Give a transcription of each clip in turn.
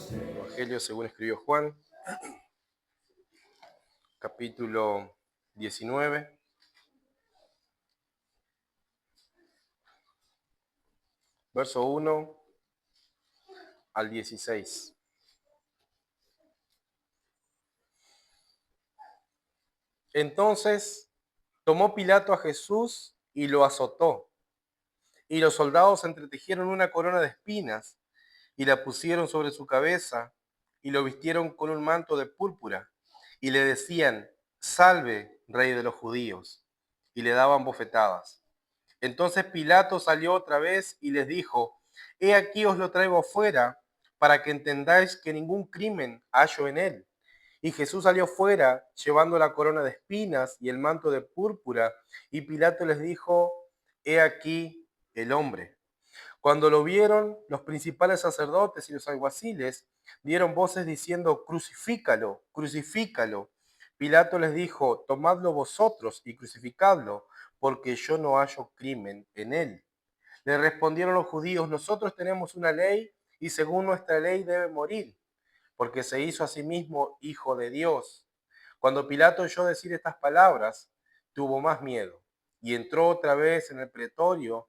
Evangelio según escribió Juan, capítulo 19, verso 1 al 16. Entonces tomó Pilato a Jesús y lo azotó, y los soldados entretejieron una corona de espinas y la pusieron sobre su cabeza y lo vistieron con un manto de púrpura y le decían: Salve, rey de los judíos, y le daban bofetadas. Entonces Pilato salió otra vez y les dijo: He aquí os lo traigo afuera, para que entendáis que ningún crimen hallo en él. Y Jesús salió fuera, llevando la corona de espinas y el manto de púrpura, y Pilato les dijo: He aquí el hombre. Cuando lo vieron, los principales sacerdotes y los alguaciles dieron voces diciendo: Crucifícalo, crucifícalo. Pilato les dijo: Tomadlo vosotros y crucificadlo, porque yo no hallo crimen en él. Le respondieron los judíos: Nosotros tenemos una ley, y según nuestra ley debe morir, porque se hizo a sí mismo hijo de Dios. Cuando Pilato oyó decir estas palabras, tuvo más miedo, y entró otra vez en el pretorio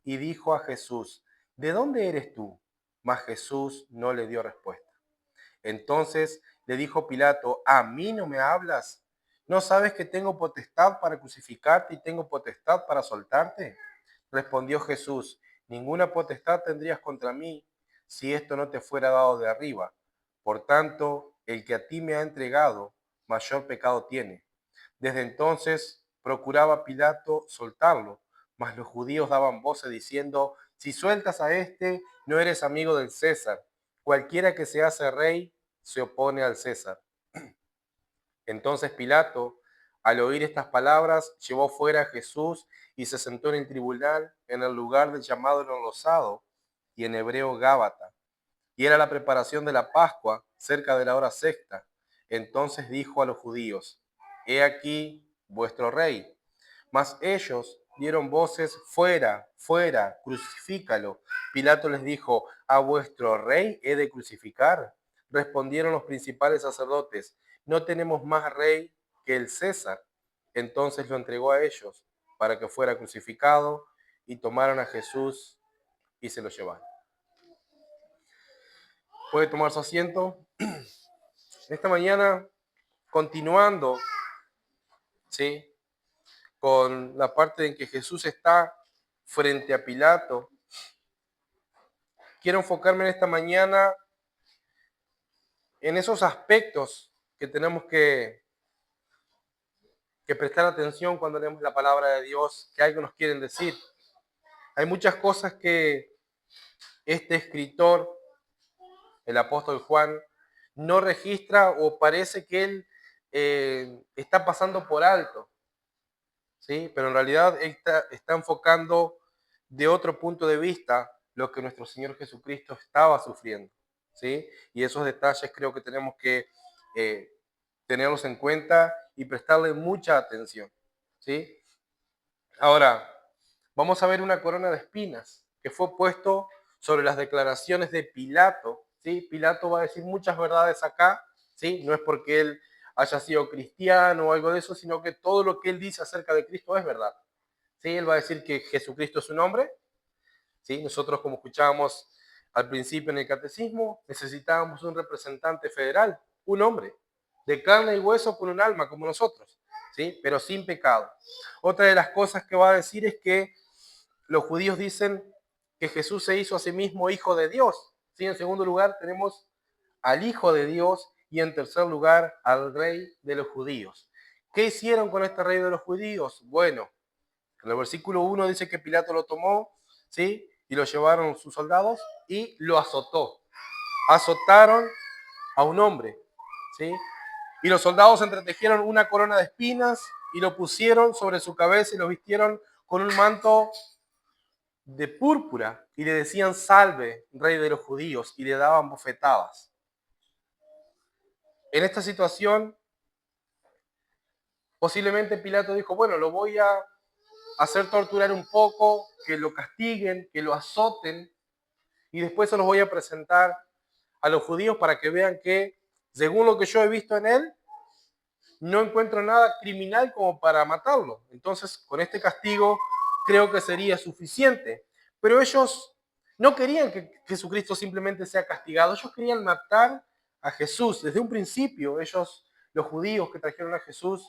y dijo a Jesús: ¿De dónde eres tú? Mas Jesús no le dio respuesta. Entonces le dijo Pilato: ¿A mí no me hablas? ¿No sabes que tengo potestad para crucificarte y tengo potestad para soltarte? Respondió Jesús: Ninguna potestad tendrías contra mí si esto no te fuera dado de arriba. Por tanto, el que a ti me ha entregado, mayor pecado tiene. Desde entonces procuraba Pilato soltarlo, mas los judíos daban voces diciendo: Si sueltas a este, no eres amigo del César. Cualquiera que se hace rey se opone al César. Entonces Pilato, al oír estas palabras, llevó fuera a Jesús y se sentó en el tribunal, en el lugar llamado el Enlosado, y en hebreo Gábata. Y era la preparación de la Pascua, cerca de la hora sexta. Entonces dijo a los judíos: He aquí vuestro rey. Mas ellos dieron voces: Fuera, fuera, crucifícalo. Pilato les dijo: ¿A vuestro rey he de crucificar? Respondieron los principales sacerdotes: No tenemos más rey que el César. Entonces lo entregó a ellos para que fuera crucificado, y tomaron a Jesús y se lo llevaron. Puede tomar su asiento. Esta mañana, continuando, ¿sí?, con la parte en que Jesús está frente a Pilato, quiero enfocarme en esta mañana en esos aspectos que tenemos que prestar atención cuando leemos la palabra de Dios, que algo nos quieren decir. Hay muchas cosas que este escritor, el apóstol Juan, no registra, o parece que él está pasando por alto, ¿sí? Pero en realidad él está enfocando de otro punto de vista lo que nuestro Señor Jesucristo estaba sufriendo, ¿sí? Y esos detalles creo que tenemos que eh, tenerlos en cuenta y prestarle mucha atención, ¿sí? Ahora, vamos a ver una corona de espinas que fue puesto sobre las declaraciones de Pilato, ¿sí? Pilato va a decir muchas verdades acá, ¿sí? No es porque él haya sido cristiano o algo de eso, sino que todo lo que él dice acerca de Cristo es verdad, ¿sí? Él va a decir que Jesucristo es un hombre, ¿sí? Nosotros, como escuchábamos al principio en el catecismo, necesitábamos un representante federal, un hombre, de carne y hueso con un alma como nosotros, ¿sí? Pero sin pecado. Otra de las cosas que va a decir es que los judíos dicen que Jesús se hizo a sí mismo hijo de Dios, ¿sí? En segundo lugar tenemos al Hijo de Dios, y en tercer lugar al Rey de los judíos. ¿Qué hicieron con este Rey de los judíos? Bueno, en el versículo 1 dice que Pilato lo tomó, ¿sí? Y lo llevaron sus soldados y lo azotó. Azotaron a un hombre, ¿sí? Y los soldados entretejieron una corona de espinas y lo pusieron sobre su cabeza y lo vistieron con un manto de púrpura y le decían: Salve, rey de los judíos, y le daban bofetadas. En esta situación, posiblemente Pilato dijo: bueno, lo voy a hacer torturar un poco, que lo castiguen, que lo azoten, y después se los voy a presentar a los judíos para que vean que, según lo que yo he visto en él, no encuentro nada criminal como para matarlo. Entonces, con este castigo creo que sería suficiente. Pero ellos no querían que Jesucristo simplemente sea castigado, ellos querían matar a Jesús. Desde un principio, ellos, los judíos que trajeron a Jesús,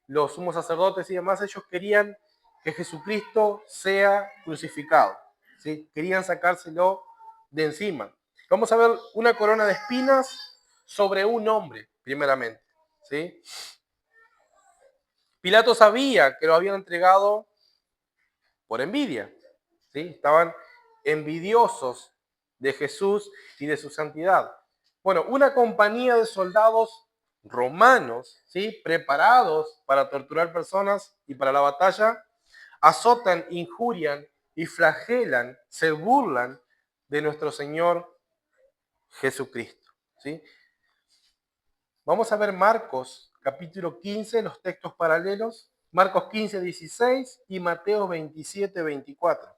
los sumos sacerdotes y demás, ellos querían que Jesucristo sea crucificado. ¿Sí? Querían sacárselo de encima. Vamos a ver una corona de espinas sobre un hombre, primeramente. ¿Sí? Pilato sabía que lo habían entregado por envidia. ¿Sí? Estaban envidiosos de Jesús y de su santidad. Bueno, una compañía de soldados romanos, ¿sí? Preparados para torturar personas y para la batalla, azotan, injurian y flagelan, se burlan de nuestro Señor Jesucristo. ¿Sí? Vamos a ver Marcos capítulo 15, los textos paralelos, Marcos 15, 16 y Mateo 27, 24.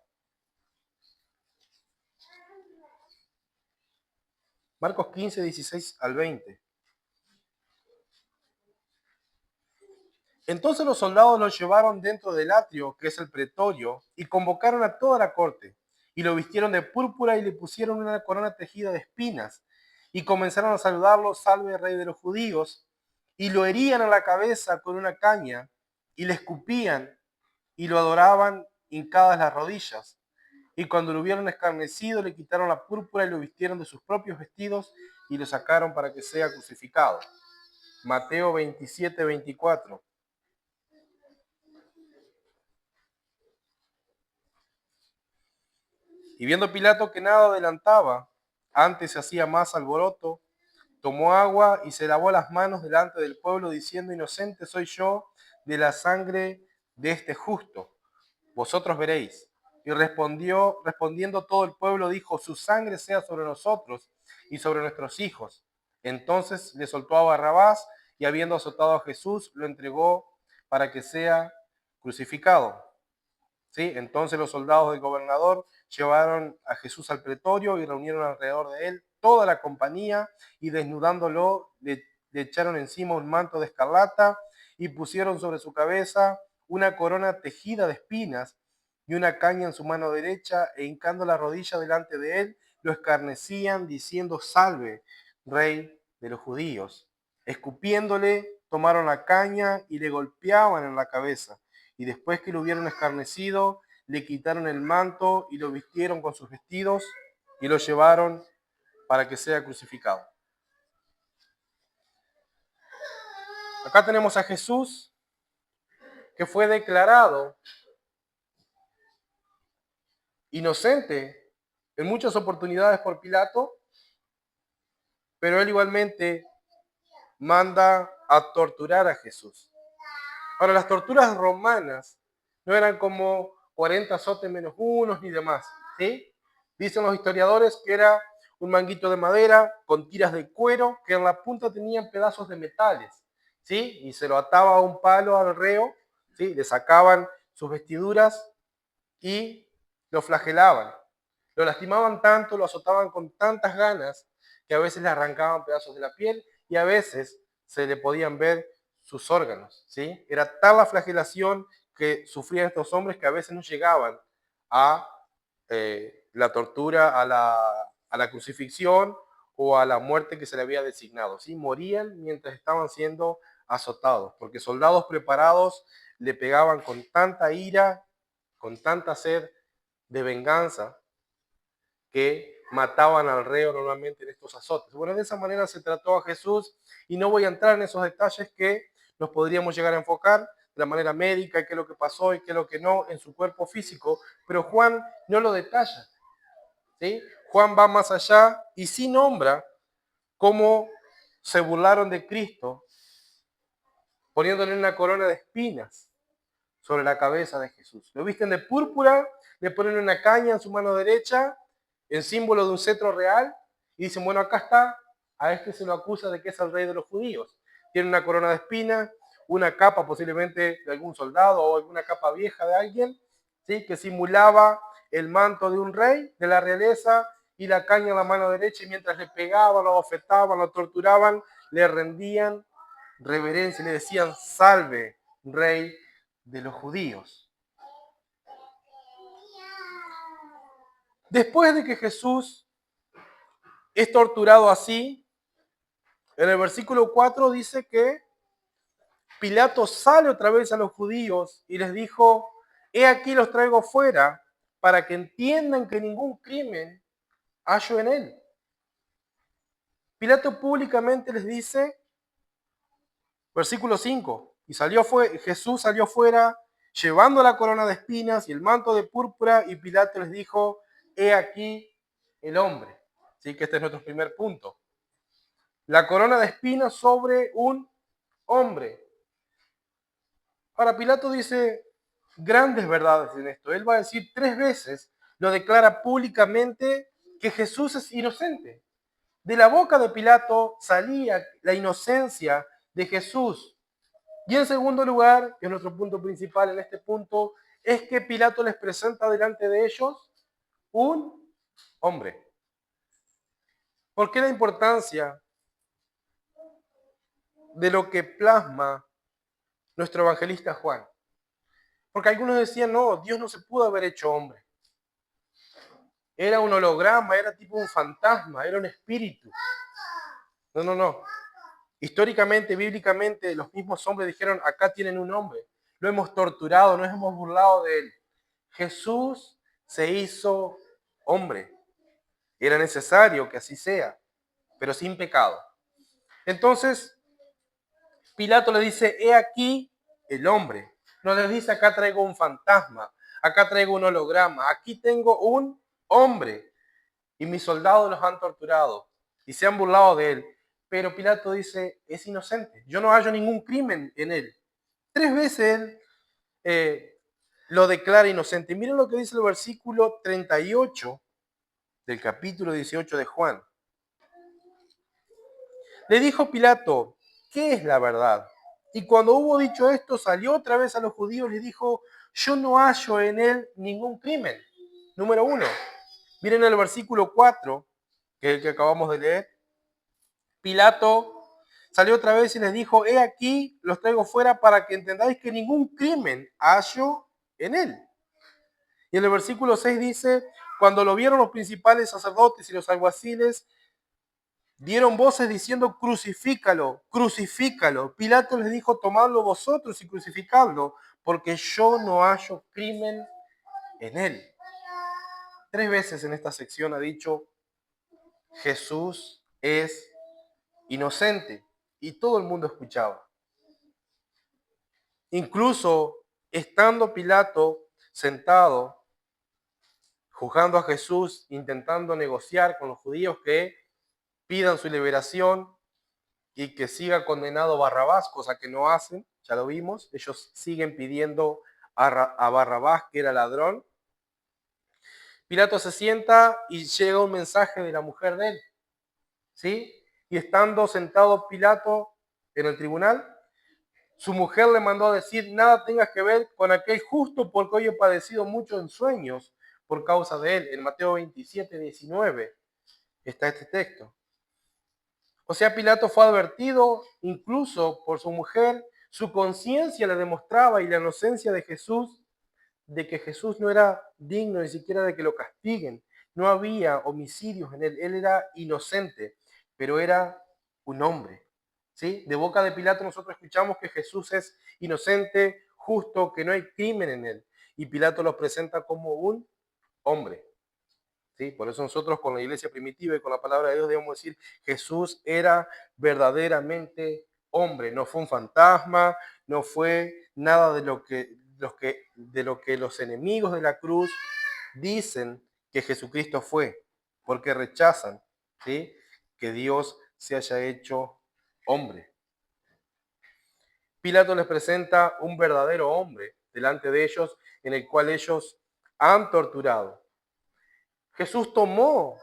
Marcos 15, 16 al 20. Entonces los soldados lo llevaron dentro del atrio, que es el pretorio, y convocaron a toda la corte, y lo vistieron de púrpura y le pusieron una corona tejida de espinas, y comenzaron a saludarlo, salve rey de los judíos, y lo herían a la cabeza con una caña, y le escupían, y lo adoraban hincadas las rodillas. Y cuando lo hubieron escarnecido, le quitaron la púrpura y lo vistieron de sus propios vestidos, y lo sacaron para que sea crucificado. Mateo 27, 24. Y viendo Pilato que nada adelantaba, antes se hacía más alboroto, tomó agua y se lavó las manos delante del pueblo, diciendo, inocente soy yo de la sangre de este justo. Vosotros veréis. Y respondiendo todo el pueblo, dijo, su sangre sea sobre nosotros y sobre nuestros hijos. Entonces le soltó a Barrabás y habiendo azotado a Jesús, lo entregó para que sea crucificado. ¿Sí? Entonces los soldados del gobernador llevaron a Jesús al pretorio y reunieron alrededor de él toda la compañía y desnudándolo le echaron encima un manto de escarlata y pusieron sobre su cabeza una corona tejida de espinas y una caña en su mano derecha e hincando la rodilla delante de él lo escarnecían diciendo salve, rey de los judíos. Escupiéndole tomaron la caña y le golpeaban en la cabeza. Y después que lo hubieron escarnecido, le quitaron el manto y lo vistieron con sus vestidos y lo llevaron para que sea crucificado. Acá tenemos a Jesús que fue declarado inocente en muchas oportunidades por Pilato, pero él igualmente manda a torturar a Jesús. Ahora, las torturas romanas no eran como 40 azotes menos unos ni demás, ¿sí? Dicen los historiadores que era un manguito de madera con tiras de cuero que en la punta tenían pedazos de metales, ¿sí? Y se lo ataba a un palo al reo, ¿sí? Le sacaban sus vestiduras y lo flagelaban. Lo lastimaban tanto, lo azotaban con tantas ganas que a veces le arrancaban pedazos de la piel y a veces se le podían ver sus órganos, ¿sí? Era tal la flagelación que sufrían estos hombres que a veces no llegaban a la tortura, a la crucifixión o a la muerte que se le había designado, ¿sí? Morían mientras estaban siendo azotados, porque soldados preparados le pegaban con tanta ira, con tanta sed de venganza, que mataban al reo normalmente en estos azotes. Bueno, de esa manera se trató a Jesús y no voy a entrar en esos detalles que nos podríamos llegar a enfocar de la manera médica, qué es lo que pasó y qué es lo que no en su cuerpo físico, pero Juan no lo detalla, ¿sí? Juan va más allá y sí nombra cómo se burlaron de Cristo poniéndole una corona de espinas sobre la cabeza de Jesús. Lo visten de púrpura, le ponen una caña en su mano derecha, en símbolo de un cetro real, y dicen, bueno, acá está, a este se lo acusa de que es el rey de los judíos. Tiene una corona de espinas, una capa posiblemente de algún soldado o alguna capa vieja de alguien, ¿sí? Que simulaba el manto de un rey de la realeza, y la caña en la mano derecha, y mientras le pegaban, lo abofetaban, lo torturaban, le rendían reverencia y le decían: salve, rey de los judíos. Después de que Jesús es torturado así, en el versículo 4 dice que Pilato sale otra vez a los judíos y les dijo: he aquí los traigo fuera para que entiendan que ningún crimen hallo en él. Pilato públicamente les dice, versículo 5, y Jesús salió fuera llevando la corona de espinas y el manto de púrpura, y Pilato les dijo: he aquí el hombre. Así que este es nuestro primer punto. La corona de espinas sobre un hombre. Ahora Pilato dice grandes verdades en esto. Él va a decir 3 veces, lo declara públicamente, que Jesús es inocente. De la boca de Pilato salía la inocencia de Jesús. Y en segundo lugar, que es nuestro punto principal en este punto, es que Pilato les presenta delante de ellos un hombre. ¿Por qué la importancia de lo que plasma nuestro evangelista Juan? Porque algunos decían: no, Dios no se pudo haber hecho hombre. Era un holograma, era tipo un fantasma, era un espíritu. No. Históricamente, bíblicamente, los mismos hombres dijeron: acá tienen un hombre. Lo hemos torturado, nos hemos burlado de él. Jesús se hizo hombre. Era necesario que así sea, pero sin pecado. Entonces, Pilato le dice: he aquí el hombre. No les dice: acá traigo un fantasma, acá traigo un holograma, aquí tengo un hombre. Y mis soldados los han torturado y se han burlado de él. Pero Pilato dice: es inocente, yo no hallo ningún crimen en él. 3 veces él lo declara inocente. Miren lo que dice el versículo 38 del capítulo 18 de Juan. Le dijo Pilato: ¿qué es la verdad? Y cuando hubo dicho esto, salió otra vez a los judíos y les dijo: yo no hallo en él ningún crimen. Número 1. Miren el versículo 4, que es el que acabamos de leer. Pilato salió otra vez y les dijo: he aquí, los traigo fuera para que entendáis que ningún crimen hallo en él. Y en el versículo 6 dice: cuando lo vieron los principales sacerdotes y los alguaciles, dieron voces diciendo: crucifícalo, crucifícalo. Pilato les dijo: tomadlo vosotros y crucificadlo, porque yo no hallo crimen en él. 3 veces en esta sección ha dicho: Jesús es inocente, y todo el mundo escuchaba. Incluso estando Pilato sentado, juzgando a Jesús, intentando negociar con los judíos que pidan su liberación y que siga condenado Barrabás, cosa que no hacen, ya lo vimos, ellos siguen pidiendo a Barrabás, que era ladrón. Pilato se sienta y llega un mensaje de la mujer de él, ¿sí? Y estando sentado Pilato en el tribunal, su mujer le mandó a decir: nada tengas que ver con aquel justo, porque hoy he padecido mucho en sueños por causa de él. En Mateo 27, 19 está este texto. O sea, Pilato fue advertido incluso por su mujer. Su conciencia le demostraba, y la inocencia de Jesús, de que Jesús no era digno ni siquiera de que lo castiguen. No había homicidios en él. Él era inocente, pero era un hombre. ¿Sí? De boca de Pilato nosotros escuchamos que Jesús es inocente, justo, que no hay crimen en él. Y Pilato lo presenta como un hombre. ¿Sí? Por eso nosotros con la iglesia primitiva y con la palabra de Dios debemos decir: Jesús era verdaderamente hombre. No fue un fantasma, no fue nada de lo que los enemigos de la cruz dicen que Jesucristo fue, porque rechazan, ¿sí?, que Dios se haya hecho hombre. Pilato les presenta un verdadero hombre delante de ellos, en el cual ellos han torturado. Jesús tomó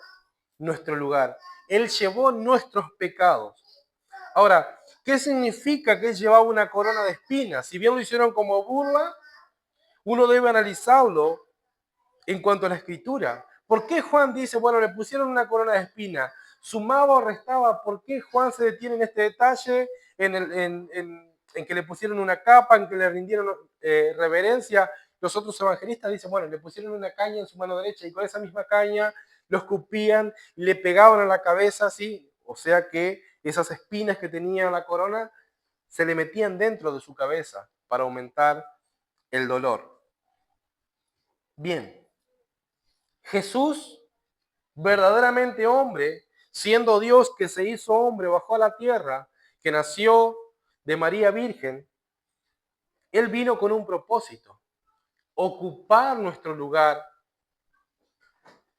nuestro lugar. Él llevó nuestros pecados. Ahora, ¿qué significa que él llevaba una corona de espinas? Si bien lo hicieron como burla, uno debe analizarlo en cuanto a la escritura, ¿Por qué Juan dice, bueno, le pusieron una corona de espina? ¿Sumaba o restaba? ¿Por qué Juan se detiene en este detalle, en que le pusieron una capa, en que le rindieron reverencia? Los otros evangelistas dicen, bueno, le pusieron una caña en su mano derecha y con esa misma caña lo escupían, le pegaban a la cabeza, ¿sí? O sea que esas espinas que tenía la corona se le metían dentro de su cabeza para aumentar el dolor. Bien, Jesús, verdaderamente hombre, siendo Dios que se hizo hombre, bajó a la tierra, que nació de María Virgen, Él vino con un propósito, ocupar nuestro lugar,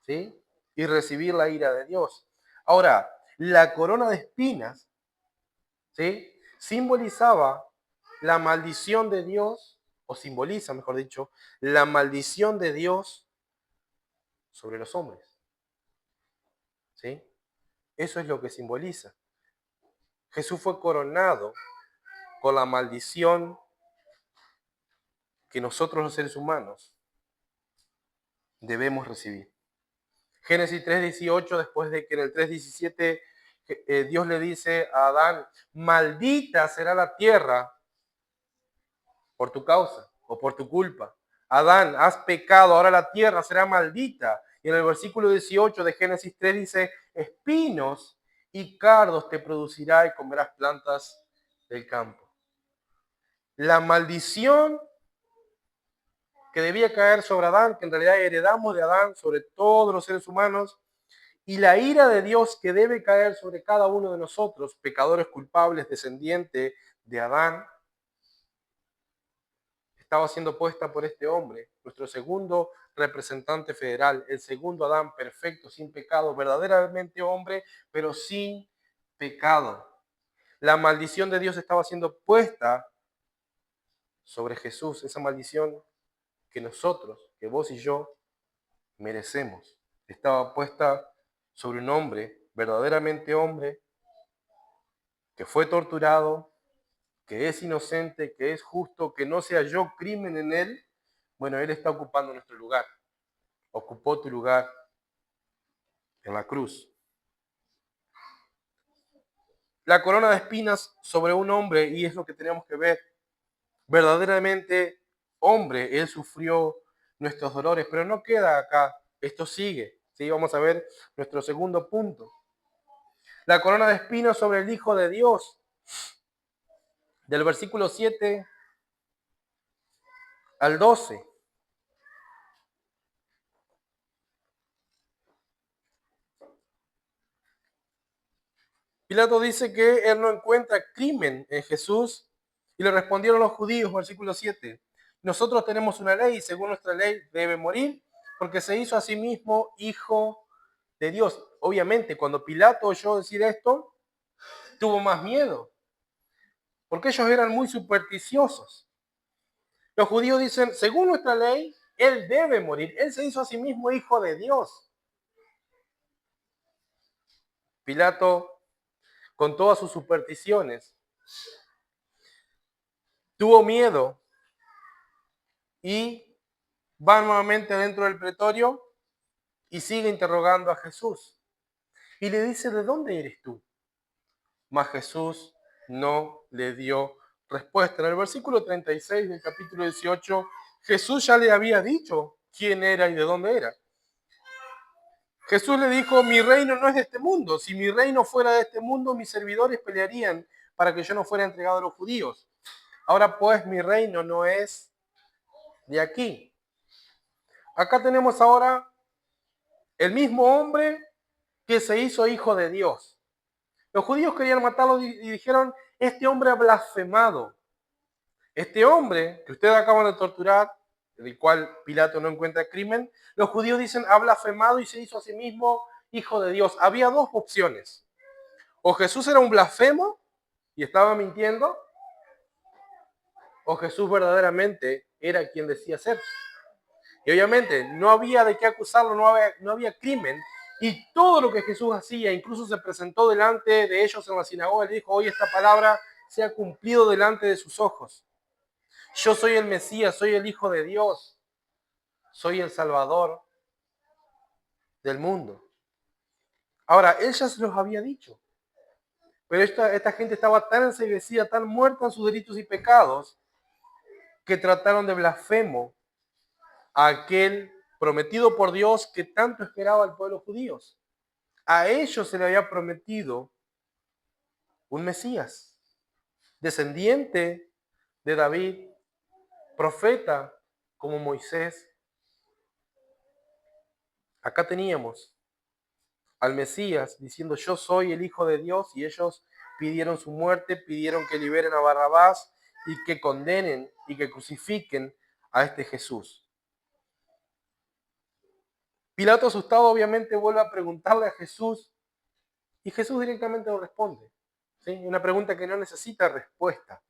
¿sí? Y recibir la ira de Dios. Ahora, la corona de espinas, ¿sí? Simbolizaba la maldición de Dios, o simboliza, mejor dicho, la maldición de Dios sobre los hombres, ¿sí? Eso es lo que simboliza. Jesús fue coronado con la maldición que nosotros los seres humanos debemos recibir. Génesis 3:18, después de que en el 3:17 Dios le dice a Adán, maldita será la tierra por tu causa o por tu culpa. Adán, has pecado, ahora la tierra será maldita. Y en el versículo 18 de Génesis 3 dice, espinos y cardos te producirá y comerás plantas del campo. La maldición que debía caer sobre Adán, que en realidad heredamos de Adán, sobre todos los seres humanos, y la ira de Dios que debe caer sobre cada uno de nosotros, pecadores culpables, descendientes de Adán, estaba siendo puesta por este hombre, nuestro segundo representante federal, el segundo Adán perfecto, sin pecado, verdaderamente hombre, pero sin pecado. La maldición de Dios estaba siendo puesta sobre Jesús, esa maldición que nosotros, que vos y yo, merecemos. Estaba puesta sobre un hombre, verdaderamente hombre, que fue torturado, que es inocente, que es justo, que no se halló crimen en él. Bueno, Él está ocupando nuestro lugar. Ocupó tu lugar en la cruz. La corona de espinas sobre un hombre, y es lo que tenemos que ver, verdaderamente hombre, Él sufrió nuestros dolores, pero no queda acá, esto sigue. ¿Sí? Vamos a ver nuestro segundo punto. La corona de espinas sobre el Hijo de Dios, del versículo 7 al 12. Pilato dice que él no encuentra crimen en Jesús y le respondieron los judíos, versículo 7. Nosotros tenemos una ley y según nuestra ley debe morir porque se hizo a sí mismo hijo de Dios. Obviamente, cuando Pilato oyó decir esto, tuvo más miedo porque ellos eran muy supersticiosos. Los judíos dicen, según nuestra ley, él debe morir. Él se hizo a sí mismo hijo de Dios. Pilato, con todas sus supersticiones, tuvo miedo y va nuevamente dentro del pretorio y sigue interrogando a Jesús. Y le dice, ¿de dónde eres tú? Mas Jesús no le dio respuesta. En el versículo 36 del capítulo 18, Jesús ya le había dicho quién era y de dónde era. Jesús le dijo, mi reino no es de este mundo. Si mi reino fuera de este mundo, mis servidores pelearían para que yo no fuera entregado a los judíos. Ahora pues mi reino no es de aquí. Acá tenemos ahora el mismo hombre que se hizo hijo de Dios. Los judíos querían matarlo y dijeron, este hombre ha blasfemado. Este hombre que ustedes acaban de torturar, del cual Pilato no encuentra crimen, los judíos dicen, ha blasfemado y se hizo a sí mismo hijo de Dios. Había dos opciones. O Jesús era un blasfemo y estaba mintiendo, o Jesús verdaderamente era quien decía ser. Y obviamente no había de qué acusarlo, no había crimen. Y todo lo que Jesús hacía, incluso se presentó delante de ellos en la sinagoga y dijo, hoy esta palabra se ha cumplido delante de sus ojos. Yo soy el Mesías, soy el Hijo de Dios, soy el Salvador del mundo. Ahora, él ya se los había dicho, pero esta gente estaba tan enseguecida, tan muerta en sus delitos y pecados, que trataron de blasfemo a aquel prometido por Dios que tanto esperaba el pueblo judío. A ellos se le había prometido un Mesías, descendiente de David, profeta como Moisés. Acá teníamos al Mesías diciendo: yo soy el Hijo de Dios, y ellos pidieron su muerte, pidieron que liberen a Barrabás y que condenen y que crucifiquen a este Jesús. Pilato, asustado, obviamente vuelve a preguntarle a Jesús, y Jesús directamente lo responde. ¿Sí? Una pregunta que no necesita respuesta.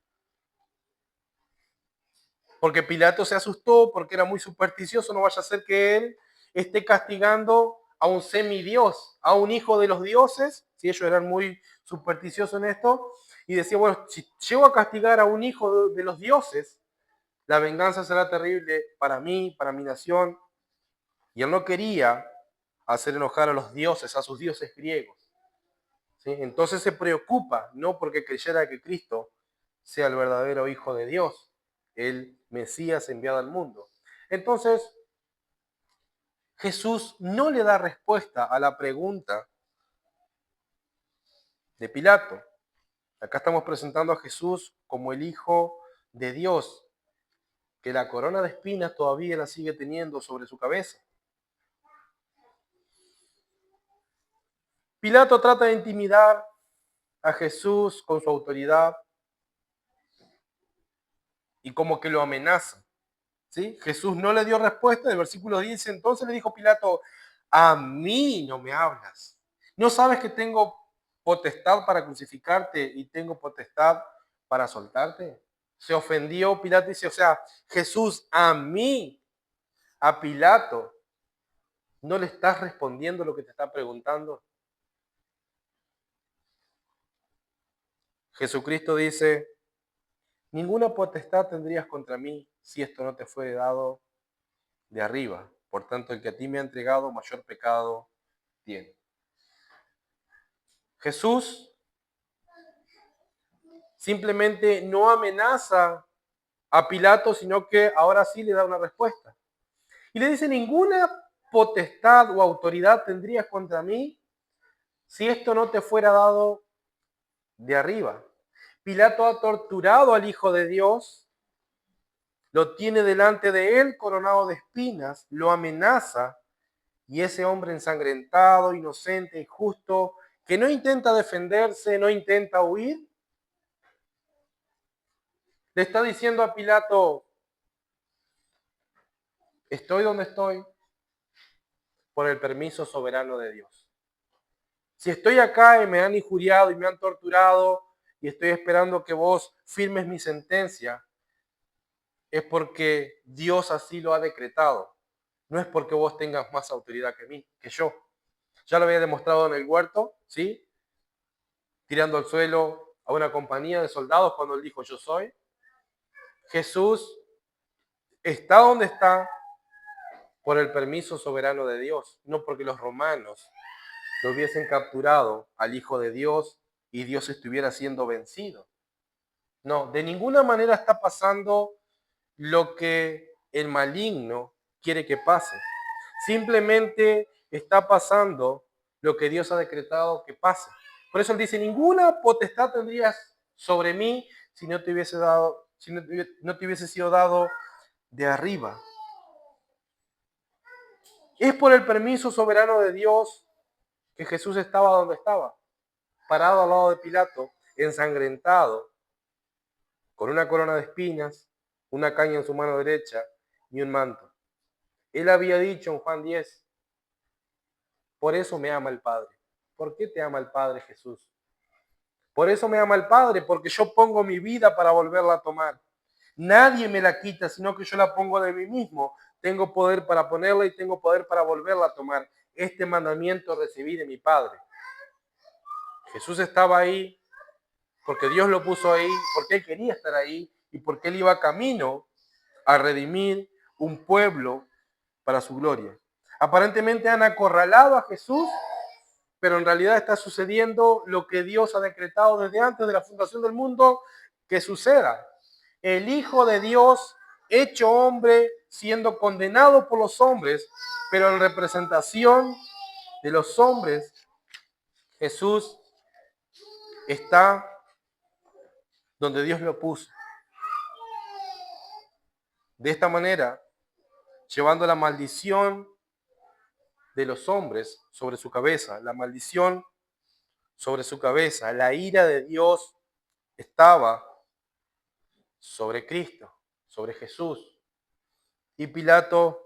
Porque Pilato se asustó, porque era muy supersticioso, no vaya a ser que él esté castigando a un semidios, a un hijo de los dioses, si ellos eran muy supersticiosos en esto, y decía: bueno, si llego a castigar a un hijo de los dioses, la venganza será terrible para mí, para mi nación. Y él no quería hacer enojar a los dioses, a sus dioses griegos. ¿Sí? Entonces se preocupa, no porque creyera que Cristo sea el verdadero Hijo de Dios, el Mesías enviado al mundo. Entonces, Jesús no le da respuesta a la pregunta de Pilato. Acá estamos presentando a Jesús como el Hijo de Dios, que la corona de espinas todavía la sigue teniendo sobre su cabeza. Pilato trata de intimidar a Jesús con su autoridad y como que lo amenaza. ¿Sí? Jesús no le dio respuesta. El versículo 10, entonces le dijo Pilato: a mí no me hablas. ¿No sabes que tengo potestad para crucificarte y tengo potestad para soltarte? Se ofendió Pilato y dice: o sea, Jesús, a mí, a Pilato, ¿no le estás respondiendo lo que te está preguntando? Jesucristo dice: ninguna potestad tendrías contra mí si esto no te fuere dado de arriba. Por tanto, el que a ti me ha entregado, mayor pecado tiene. Jesús simplemente no amenaza a Pilato, sino que ahora sí le da una respuesta. Y le dice: ninguna potestad o autoridad tendrías contra mí si esto no te fuera dado de arriba. Pilato ha torturado al Hijo de Dios, lo tiene delante de él coronado de espinas, lo amenaza, y ese hombre ensangrentado, inocente y justo, que no intenta defenderse, no intenta huir, le está diciendo a Pilato: estoy donde estoy por el permiso soberano de Dios. Si estoy acá y me han injuriado y me han torturado y estoy esperando que vos firmes mi sentencia, es porque Dios así lo ha decretado. No es porque vos tengas más autoridad que yo. Ya lo había demostrado en el huerto, ¿sí? Tirando al suelo a una compañía de soldados cuando él dijo: yo soy. Jesús está donde está por el permiso soberano de Dios, no porque los romanos lo hubiesen capturado al Hijo de Dios y Dios estuviera siendo vencido. No, de ninguna manera está pasando lo que el maligno quiere que pase. Simplemente está pasando lo que Dios ha decretado que pase. Por eso él dice: ninguna potestad tendrías sobre mí si no te hubiese dado, si no te hubiese sido dado de arriba. Es por el permiso soberano de Dios que Jesús estaba donde estaba, parado al lado de Pilato, ensangrentado, con una corona de espinas, una caña en su mano derecha y un manto. Él había dicho en Juan 10: por eso me ama el Padre. ¿Por qué te ama el Padre, Jesús? Por eso me ama el Padre, porque yo pongo mi vida para volverla a tomar. Nadie me la quita, sino que yo la pongo de mí mismo. Tengo poder para ponerla y tengo poder para volverla a tomar. Este mandamiento recibí de mi Padre. Jesús estaba ahí porque Dios lo puso ahí, porque Él quería estar ahí y porque Él iba camino a redimir un pueblo para su gloria. Aparentemente han acorralado a Jesús, pero en realidad está sucediendo lo que Dios ha decretado desde antes de la fundación del mundo que suceda. El Hijo de Dios, hecho hombre, siendo condenado por los hombres, pero en representación de los hombres, Jesús está donde Dios lo puso. De esta manera, llevando la maldición de los hombres sobre su cabeza, la maldición sobre su cabeza, la ira de Dios estaba sobre Cristo, sobre Jesús. Y Pilato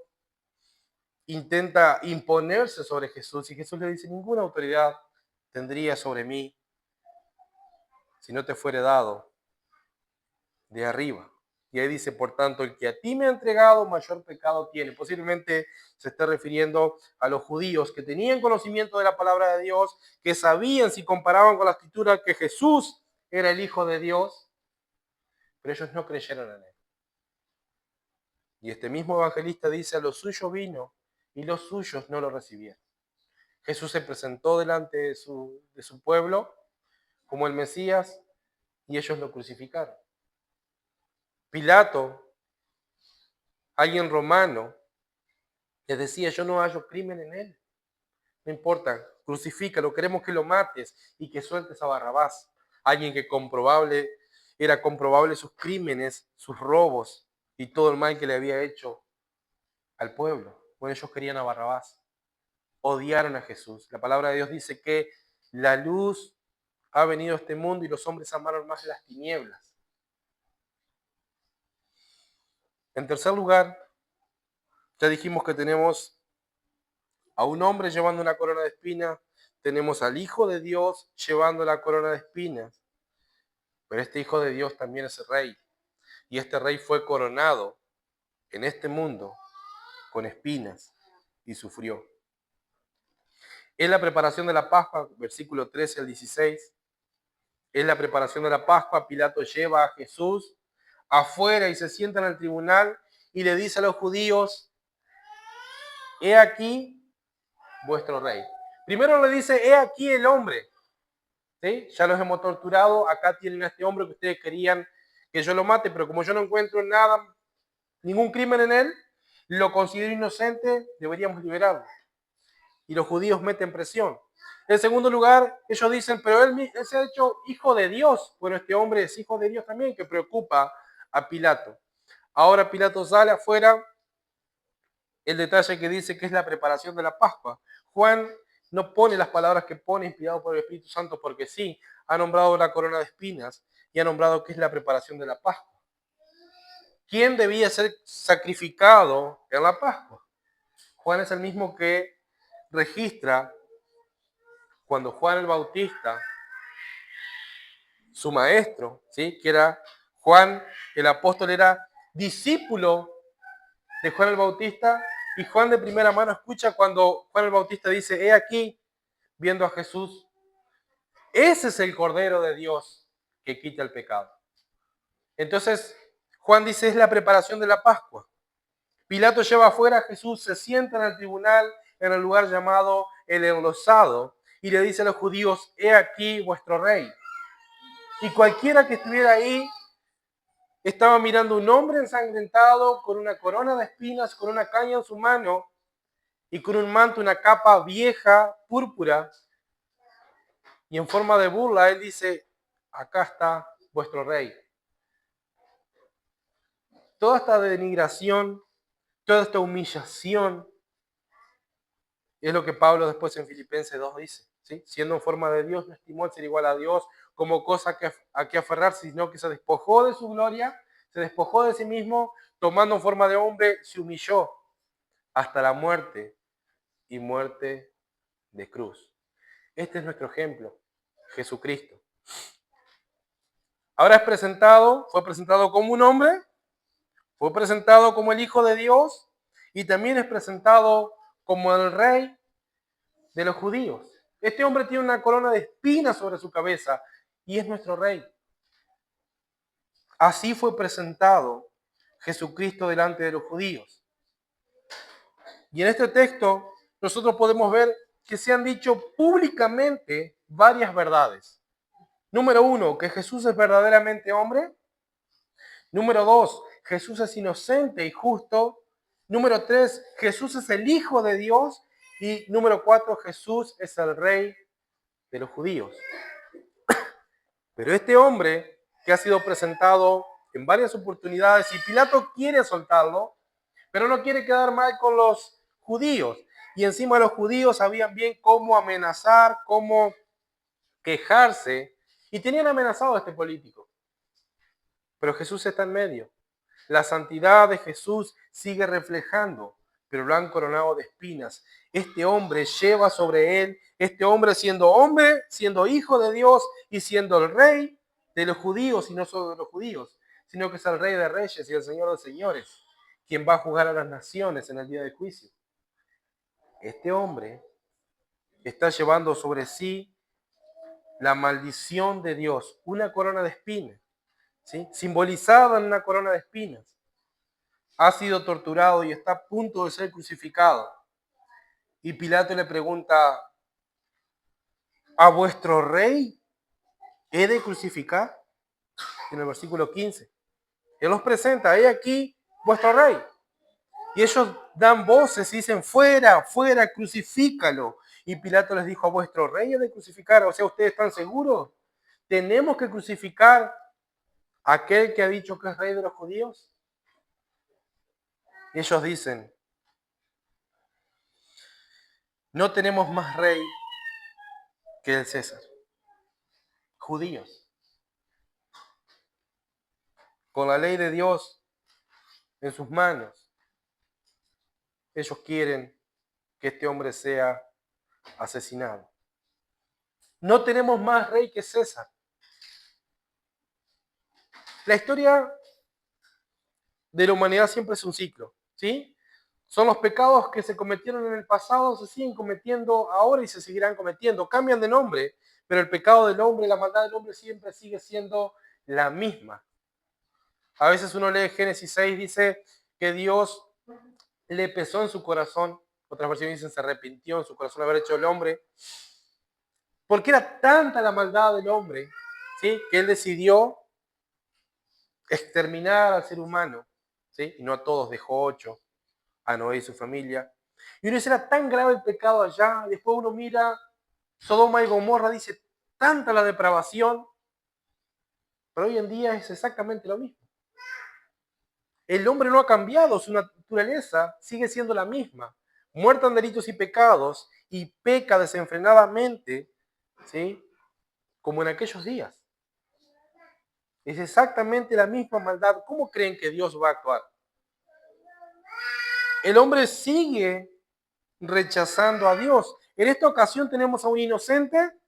intenta imponerse sobre Jesús y Jesús le dice, ninguna autoridad tendría sobre mí si no te fuere dado de arriba. Y ahí dice, por tanto, el que a ti me ha entregado, mayor pecado tiene. Posiblemente se esté refiriendo a los judíos que tenían conocimiento de la palabra de Dios, que sabían, si comparaban con la escritura, que Jesús era el Hijo de Dios, pero ellos no creyeron en él. Y este mismo evangelista dice, a los suyos vino y los suyos no lo recibieron. Jesús se presentó delante de su pueblo como el Mesías y ellos lo crucificaron. Pilato, alguien romano, les decía, yo no hallo crimen en él. No importa, crucifícalo, queremos que lo mates y que sueltes a Barrabás. Alguien que era comprobable sus crímenes, sus robos y todo el mal que le había hecho al pueblo. Bueno, ellos querían a Barrabás. Odiaron a Jesús. La palabra de Dios dice que la luz ha venido a este mundo y los hombres amaron más las tinieblas. En tercer lugar, ya dijimos que tenemos a un hombre llevando una corona de espinas, tenemos al Hijo de Dios llevando la corona de espinas, pero este Hijo de Dios también es rey, y este rey fue coronado en este mundo con espinas y sufrió. Es la preparación de la Pascua, versículo 13 al 16, es la preparación de la Pascua. Pilato lleva a Jesús afuera y se sienta en el tribunal y le dice a los judíos, he aquí vuestro rey. Primero le dice, he aquí el hombre. ¿Sí? Ya los hemos torturado, acá tienen a este hombre que ustedes querían que yo lo mate, pero como yo no encuentro nada, ningún crimen en él, lo considero inocente, deberíamos liberarlo. Y los judíos meten presión. En segundo lugar, ellos dicen, pero él se ha hecho hijo de Dios. Bueno, este hombre es hijo de Dios también, que preocupa a Pilato. Ahora Pilato sale afuera, el detalle que dice que es la preparación de la Pascua. Juan no pone las palabras que pone inspirado por el Espíritu Santo porque sí, ha nombrado la corona de espinas y ha nombrado que es la preparación de la Pascua. ¿Quién debía ser sacrificado en la Pascua? Juan es el mismo que registra cuando Juan el Bautista, su maestro, ¿sí? Que era Juan el apóstol, era discípulo de Juan el Bautista, y Juan de primera mano escucha cuando Juan el Bautista dice, he aquí, viendo a Jesús, ese es el Cordero de Dios que quita el pecado. Entonces, Juan dice, es la preparación de la Pascua. Pilato lleva afuera a Jesús, se sienta en el tribunal, en el lugar llamado el Enlosado, y le dice a los judíos, he aquí vuestro rey. Y cualquiera que estuviera ahí estaba mirando un hombre ensangrentado con una corona de espinas, con una caña en su mano y con un manto, una capa vieja, púrpura. Y en forma de burla, él dice, acá está vuestro rey. Toda esta denigración, toda esta humillación, es lo que Pablo después en Filipenses 2 dice. ¿Sí? Siendo en forma de Dios, no estimó el ser igual a Dios como cosa a que aferrarse, sino que se despojó de su gloria, se despojó de sí mismo, tomando en forma de hombre, se humilló hasta la muerte y muerte de cruz. Este es nuestro ejemplo, Jesucristo. Ahora fue presentado como un hombre, fue presentado como el Hijo de Dios y también es presentado como el Rey de los judíos. Este hombre tiene una corona de espinas sobre su cabeza y es nuestro Rey. Así fue presentado Jesucristo delante de los judíos. Y en este texto nosotros podemos ver que se han dicho públicamente varias verdades. Número uno, que Jesús es verdaderamente hombre. Número dos, Jesús es inocente y justo. Número tres, Jesús es el Hijo de Dios. Y número cuatro, Jesús es el Rey de los judíos. Pero este hombre que ha sido presentado en varias oportunidades y Pilato quiere soltarlo, pero no quiere quedar mal con los judíos. Y encima los judíos sabían bien cómo amenazar, cómo quejarse, y tenían amenazado a este político. Pero Jesús está en medio. La santidad de Jesús sigue reflejando, pero lo han coronado de espinas. Este hombre lleva sobre él, este hombre, siendo hijo de Dios y siendo el rey de los judíos, y no solo de los judíos, sino que es el rey de reyes y el señor de señores, quien va a juzgar a las naciones en el día del juicio. Este hombre está llevando sobre sí la maldición de Dios, una corona de espinas, ¿sí? Simbolizada en una corona de espinas. Ha sido torturado y está a punto de ser crucificado. Y Pilato le pregunta, ¿a vuestro rey he de crucificar? En el versículo 15. Él los presenta, he aquí vuestro rey. Y ellos dan voces y dicen, fuera, fuera, crucifícalo. Y Pilato les dijo, a vuestro rey he de crucificar. O sea, ¿ustedes están seguros? ¿Tenemos que crucificar a aquel que ha dicho que es rey de los judíos? Y ellos dicen, no tenemos más rey que el César. Judíos. Con la ley de Dios en sus manos, ellos quieren que este hombre sea asesinado. No tenemos más rey que César. La historia de la humanidad siempre es un ciclo, ¿sí? Son los pecados que se cometieron en el pasado, se siguen cometiendo ahora y se seguirán cometiendo. Cambian de nombre, pero el pecado del hombre, la maldad del hombre siempre sigue siendo la misma. A veces uno lee Génesis 6, dice que Dios le pesó en su corazón. Otras versiones dicen se arrepintió en su corazón de haber hecho el hombre. Porque era tanta la maldad del hombre, ¿sí? Que él decidió exterminar al ser humano, ¿sí? Y no a todos, dejó 8, a Noé y su familia. Y uno dice, era tan grave el pecado allá, después uno mira Sodoma y Gomorra, dice, tanta la depravación, pero hoy en día es exactamente lo mismo. El hombre no ha cambiado, su naturaleza sigue siendo la misma. Muerta en delitos y pecados y peca desenfrenadamente, ¿sí? Como en aquellos días. Es exactamente la misma maldad. ¿Cómo creen que Dios va a actuar? El hombre sigue rechazando a Dios. En esta ocasión tenemos a un inocente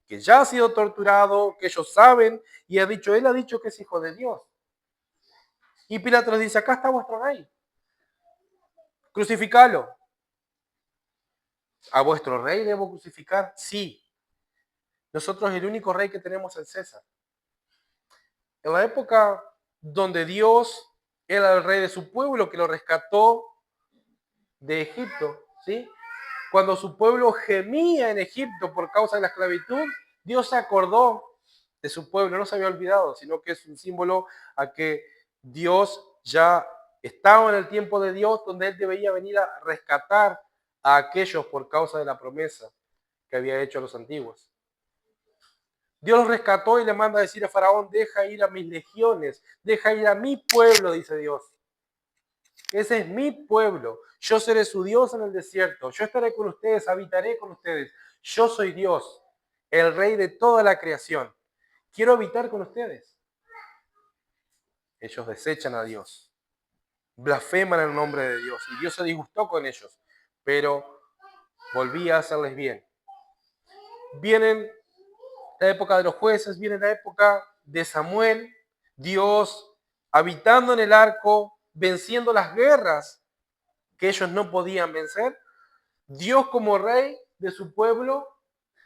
que ya ha sido torturado, que ellos saben, y él ha dicho que es hijo de Dios. Y Pilato les dice, acá está vuestro rey. Crucificalo. ¿A vuestro rey debo crucificar? Sí. Nosotros el único rey que tenemos es César. En la época donde Dios era el rey de su pueblo, que lo rescató de Egipto, ¿sí? Cuando su pueblo gemía en Egipto por causa de la esclavitud, Dios se acordó de su pueblo, no se había olvidado, sino que es un símbolo a que Dios ya estaba en el tiempo de Dios, donde Él debería venir a rescatar a aquellos por causa de la promesa que había hecho a los antiguos. Dios los rescató y le manda a decir a Faraón, deja ir a mis legiones, deja ir a mi pueblo, dice Dios. Ese es mi pueblo. Yo seré su Dios en el desierto. Yo estaré con ustedes, habitaré con ustedes. Yo soy Dios, el rey de toda la creación. Quiero habitar con ustedes. Ellos desechan a Dios. Blasfeman el nombre de Dios. Y Dios se disgustó con ellos. Pero volvía a hacerles bien. Vienen la época de los jueces, viene la época de Samuel. Dios habitando en el arco, venciendo las guerras que ellos no podían vencer, Dios como rey de su pueblo,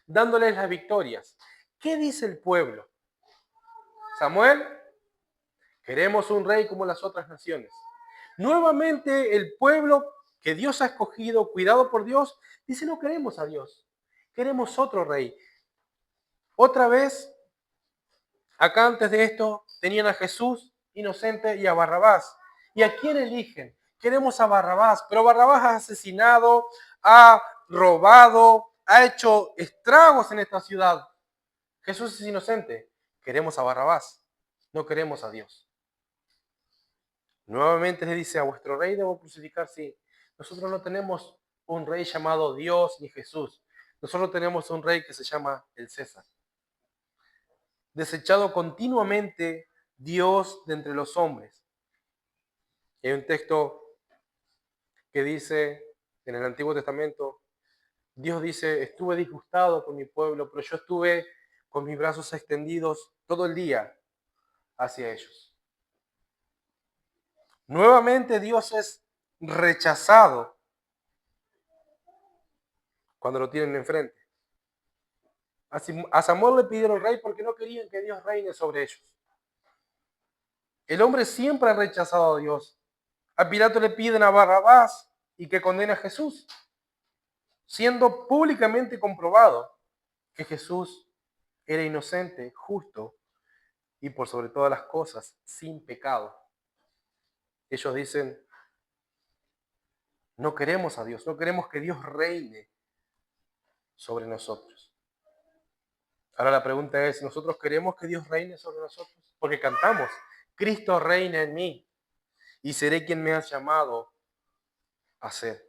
dándoles las victorias. ¿Qué dice el pueblo? Samuel, queremos un rey como las otras naciones. Nuevamente el pueblo que Dios ha escogido, cuidado por Dios, dice no queremos a Dios, queremos otro rey. Otra vez, acá antes de esto, tenían a Jesús inocente y a Barrabás. ¿Y a quién eligen? Queremos a Barrabás, pero Barrabás ha asesinado, ha robado, ha hecho estragos en esta ciudad. Jesús es inocente. Queremos a Barrabás, no queremos a Dios. Nuevamente le dice, a vuestro rey debo crucificar, sí. Nosotros no tenemos un rey llamado Dios ni Jesús. Nosotros tenemos un rey que se llama el César. Desechado continuamente Dios de entre los hombres. Hay un texto que dice en el Antiguo Testamento, Dios dice, estuve disgustado con mi pueblo, pero yo estuve con mis brazos extendidos todo el día hacia ellos. Nuevamente Dios es rechazado cuando lo tienen enfrente. A Samuel le pidieron rey porque no querían que Dios reine sobre ellos. El hombre siempre ha rechazado a Dios. A Pilato le piden a Barrabás y que condene a Jesús, siendo públicamente comprobado que Jesús era inocente, justo y por sobre todas las cosas, sin pecado. Ellos dicen, no queremos a Dios, no queremos que Dios reine sobre nosotros. Ahora la pregunta es, ¿nosotros queremos que Dios reine sobre nosotros? Porque cantamos, Cristo reina en mí y seré quien me has llamado a ser.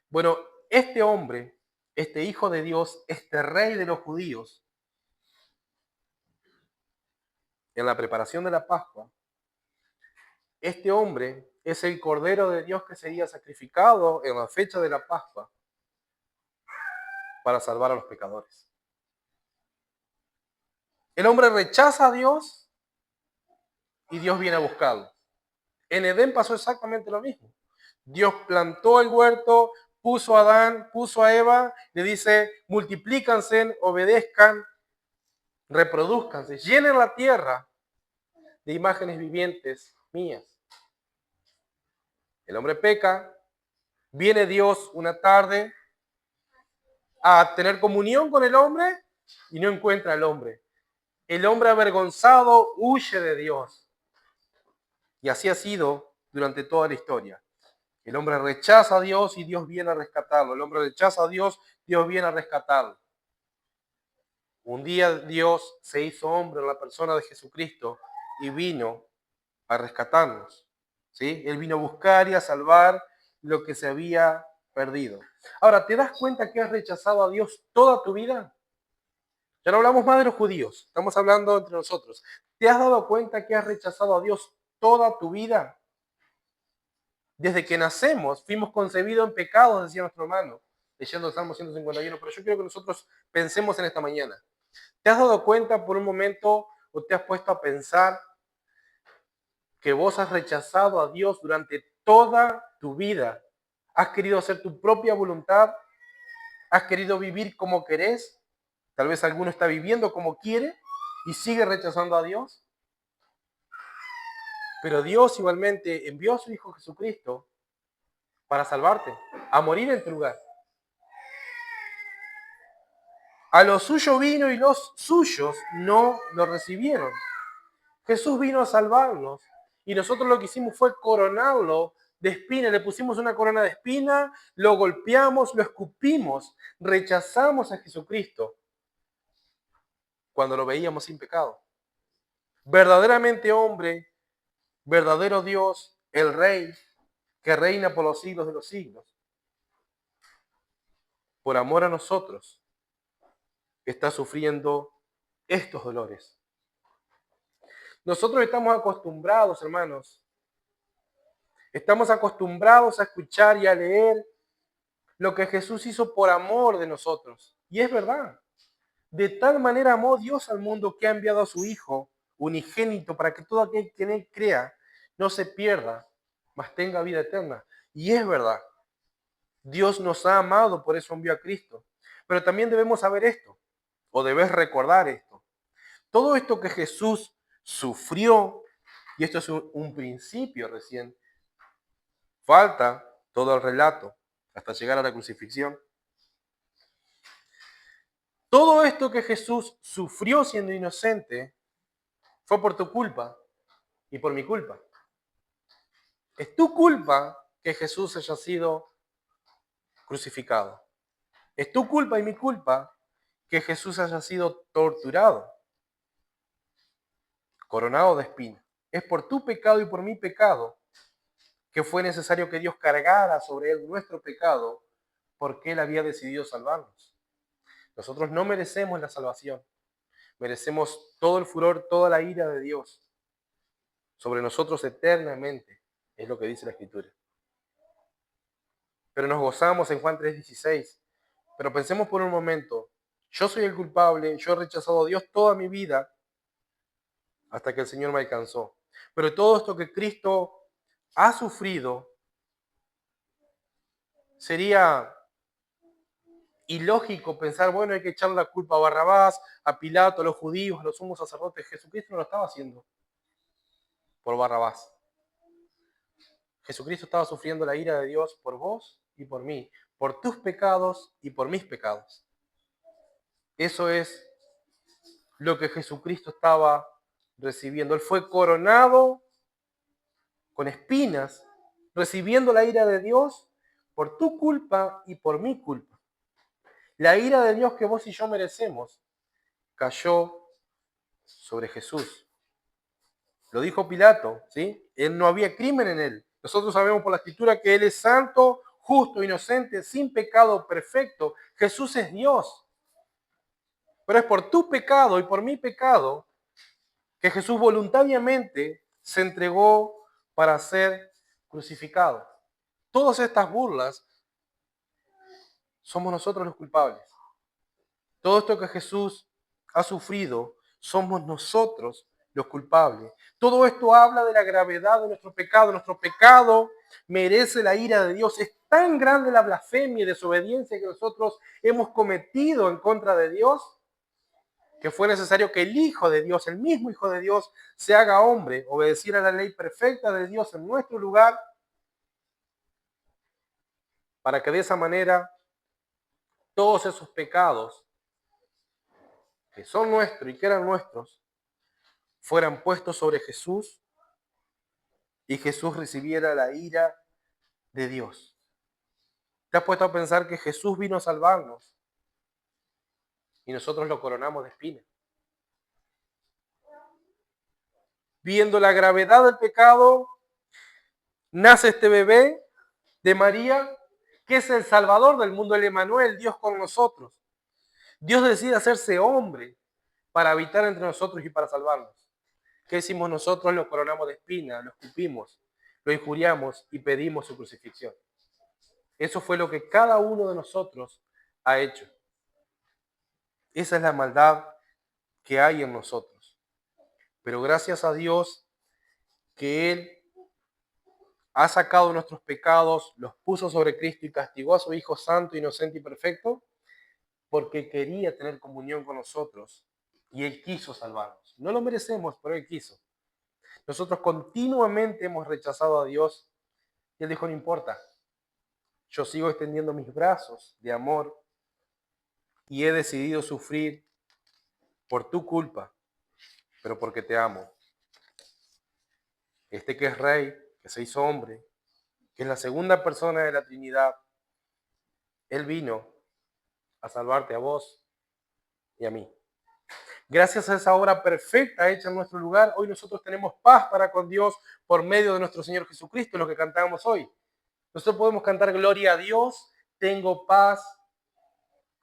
Bueno, este hombre, este hijo de Dios, este rey de los judíos, en la preparación de la Pascua, este hombre es el Cordero de Dios que sería sacrificado en la fecha de la Pascua para salvar a los pecadores. El hombre rechaza a Dios y Dios viene a buscarlo. En Edén pasó exactamente lo mismo. Dios plantó el huerto, puso a Adán, puso a Eva, le dice, multiplícanse, obedezcan, reproduzcanse, llenen la tierra de imágenes vivientes mías. El hombre peca, viene Dios una tarde a tener comunión con el hombre y no encuentra al hombre. El hombre avergonzado huye de Dios. Y así ha sido durante toda la historia. El hombre rechaza a Dios y Dios viene a rescatarlo. El hombre rechaza a Dios, Dios viene a rescatarlo. Un día Dios se hizo hombre en la persona de Jesucristo y vino a rescatarnos. ¿Sí? Él vino a buscar y a salvar lo que se había perdido. Ahora, ¿te das cuenta que has rechazado a Dios toda tu vida? Ya no hablamos más de los judíos, estamos hablando entre nosotros. ¿Te has dado cuenta que has rechazado a Dios toda tu vida? Desde que nacemos, fuimos concebidos en pecado, decía nuestro hermano, leyendo el Salmo 151, pero yo quiero que nosotros pensemos en esta mañana. ¿Te has dado cuenta por un momento o te has puesto a pensar que vos has rechazado a Dios durante toda tu vida? ¿Has querido hacer tu propia voluntad? ¿Has querido vivir como querés? Tal vez alguno está viviendo como quiere y sigue rechazando a Dios. Pero Dios igualmente envió a su Hijo Jesucristo para salvarte, a morir en tu lugar. A lo suyo vino y los suyos no lo recibieron. Jesús vino a salvarnos y nosotros lo que hicimos fue coronarlo de espina. Le pusimos una corona de espina, lo golpeamos, lo escupimos, rechazamos a Jesucristo cuando lo veíamos sin pecado. Verdaderamente hombre, verdadero Dios, el Rey que reina por los siglos de los siglos. Por amor a nosotros, está sufriendo estos dolores. Nosotros estamos acostumbrados, hermanos, estamos acostumbrados a escuchar y a leer lo que Jesús hizo por amor de nosotros. Y es verdad. De tal manera amó Dios al mundo que ha enviado a su Hijo unigénito para que todo aquel que en él crea no se pierda, mas tenga vida eterna. Y es verdad. Dios nos ha amado, por eso envió a Cristo. Pero también debemos saber esto, o debes recordar esto. Todo esto que Jesús sufrió, y esto es un principio recién, Falta todo el relato hasta llegar a la crucifixión. Todo esto que Jesús sufrió siendo inocente fue por tu culpa y por mi culpa. Es tu culpa que Jesús haya sido crucificado. Es tu culpa y mi culpa que Jesús haya sido torturado, coronado de espinas. Es por tu pecado y por mi pecado que fue necesario que Dios cargara sobre él nuestro pecado porque él había decidido salvarnos. Nosotros no merecemos la salvación. Merecemos todo el furor, toda la ira de Dios sobre nosotros eternamente, es lo que dice la Escritura. Pero nos gozamos en Juan 3:16. Pero pensemos por un momento, yo soy el culpable, yo he rechazado a Dios toda mi vida hasta que el Señor me alcanzó. Pero todo esto que Cristo ha sufrido sería ilógico pensar, bueno, hay que echarle la culpa a Barrabás, a Pilato, a los judíos, a los sumos sacerdotes. Jesucristo no lo estaba haciendo por Barrabás. Jesucristo estaba sufriendo la ira de Dios por vos y por mí, por tus pecados y por mis pecados. Eso es lo que Jesucristo estaba recibiendo. Él fue coronado con espinas, recibiendo la ira de Dios por tu culpa y por mi culpa. La ira de Dios que vos y yo merecemos cayó sobre Jesús. Lo dijo Pilato, ¿sí? Él no había crimen en él. Nosotros sabemos por la Escritura que Él es santo, justo, inocente, sin pecado, perfecto. Jesús es Dios. Pero es por tu pecado y por mi pecado que Jesús voluntariamente se entregó para ser crucificado. Todas estas burlas somos nosotros los culpables. Todo esto que Jesús ha sufrido, somos nosotros los culpables. Todo esto habla de la gravedad de nuestro pecado. Nuestro pecado merece la ira de Dios. Es tan grande la blasfemia y desobediencia que nosotros hemos cometido en contra de Dios, que fue necesario que el Hijo de Dios, el mismo Hijo de Dios, se haga hombre, obedeciera la ley perfecta de Dios en nuestro lugar, para que de esa manera todos esos pecados que son nuestros y que eran nuestros, fueran puestos sobre Jesús y Jesús recibiera la ira de Dios. ¿Te has puesto a pensar que Jesús vino a salvarnos y nosotros lo coronamos de espinas? Viendo la gravedad del pecado, nace este bebé de María, que es el Salvador del mundo, el Emmanuel, Dios con nosotros. Dios decide hacerse hombre para habitar entre nosotros y para salvarnos. ¿Qué hicimos nosotros? Lo coronamos de espinas, lo escupimos, lo injuriamos y pedimos su crucifixión. Eso fue lo que cada uno de nosotros ha hecho. Esa es la maldad que hay en nosotros. Pero gracias a Dios que Él ha sacado nuestros pecados, los puso sobre Cristo y castigó a su Hijo santo, inocente y perfecto, porque quería tener comunión con nosotros y Él quiso salvarnos. No lo merecemos, pero Él quiso. Nosotros continuamente hemos rechazado a Dios y Él dijo, no importa, yo sigo extendiendo mis brazos de amor y he decidido sufrir por tu culpa, pero porque te amo. Este que es Rey, que se hizo hombre, que es la segunda persona de la Trinidad, Él vino a salvarte a vos y a mí. Gracias a esa obra perfecta hecha en nuestro lugar, hoy nosotros tenemos paz para con Dios por medio de nuestro Señor Jesucristo, lo que cantamos hoy. Nosotros podemos cantar gloria a Dios, tengo paz